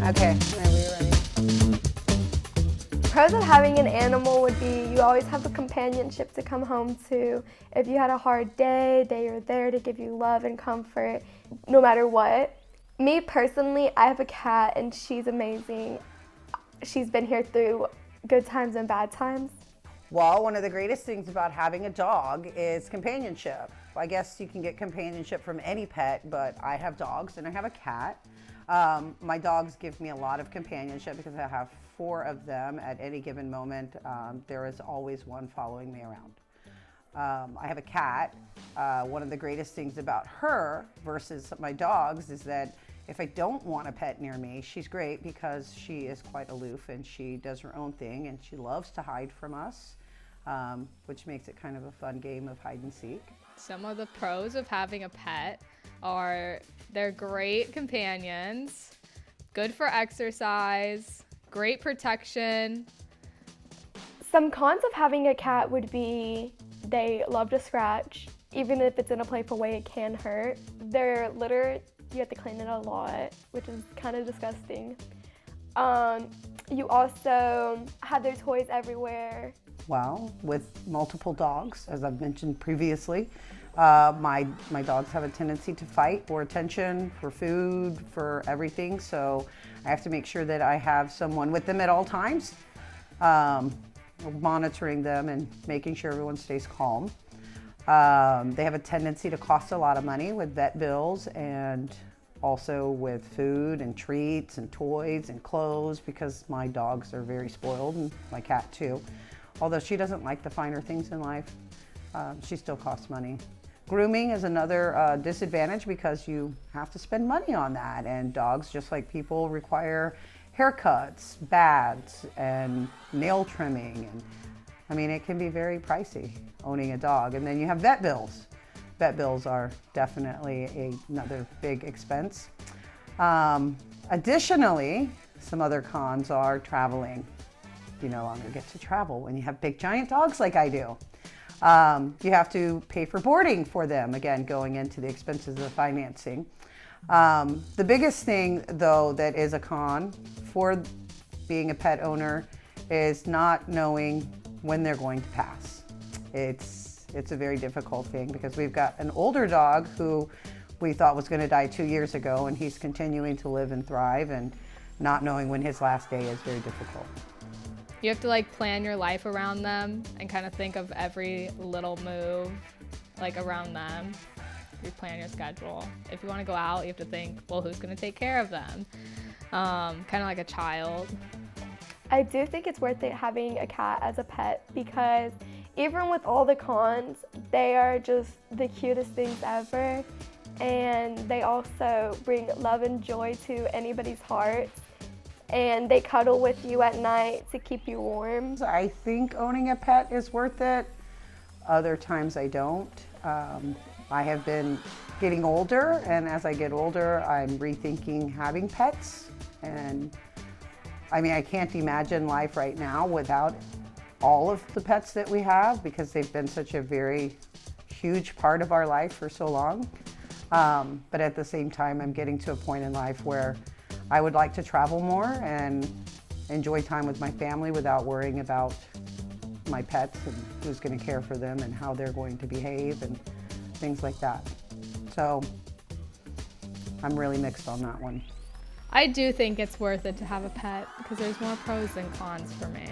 Okay, whenever you're ready. Pros of having an animal would be you always have a companionship to come home to. If you had a hard day, they are there to give you love and comfort no matter what. Me personally, I have a cat and she's amazing. She's been here through good times and bad times. Well, one of the greatest things about having a dog is companionship. I guess you can get companionship from any pet, but I have dogs and I have a cat. My dogs give me a lot of companionship because I have 4 of them at any given moment. There is always one following me around. I have a cat. One of the greatest things about her versus my dogs is that if I don't want a pet near me, she's great because she is quite aloof and she does her own thing and she loves to hide from us, which makes it kind of a fun game of hide and seek. Some of the pros of having a pet are they're great companions, good for exercise, great protection. Some cons of having a cat would be they love to scratch. Even if it's in a playful way, it can hurt. Their litter, you have to clean it a lot, which is kind of disgusting. You also have their toys everywhere. Well, with multiple dogs, as I've mentioned previously, my dogs have a tendency to fight for attention, for food, for everything. So I have to make sure that I have someone with them at all times, monitoring them and making sure everyone stays calm. They have a tendency to cost a lot of money with vet bills and also with food and treats and toys and clothes because my dogs are very spoiled and my cat too. Although she doesn't like the finer things in life, she still costs money. Grooming is another disadvantage because you have to spend money on that, and dogs, just like people, require haircuts, baths, and nail trimming. And I mean, it can be very pricey owning a dog. And then you have vet bills. Vet bills are definitely another big expense. Additionally, some other cons are traveling. You no longer get to travel when you have big giant dogs like I do. You have to pay for boarding for them, again, going into the expenses of the financing. The biggest thing, though, that is a con for being a pet owner is not knowing when they're going to pass. It's a very difficult thing because we've got an older dog who we thought was going to die 2 years ago, and he's continuing to live and thrive, and not knowing when his last day is very difficult. You have to like plan your life around them and kind of think of every little move like around them. You plan your schedule. If you want to go out, you have to think, well, who's going to take care of them? Kind of like a child. I do think it's worth it having a cat as a pet because even with all the cons, they are just the cutest things ever. And they also bring love and joy to anybody's heart. And they cuddle with you at night to keep you warm. I think owning a pet is worth it. Other times I don't. I have been getting older, and as I get older, I'm rethinking having pets. And I mean, I can't imagine life right now without all of the pets that we have because they've been such a very huge part of our life for so long. But at the same time, I'm getting to a point in life where I would like to travel more and enjoy time with my family without worrying about my pets and who's going to care for them and how they're going to behave and things like that. So I'm really mixed on that one. I do think it's worth it to have a pet because there's more pros than cons for me.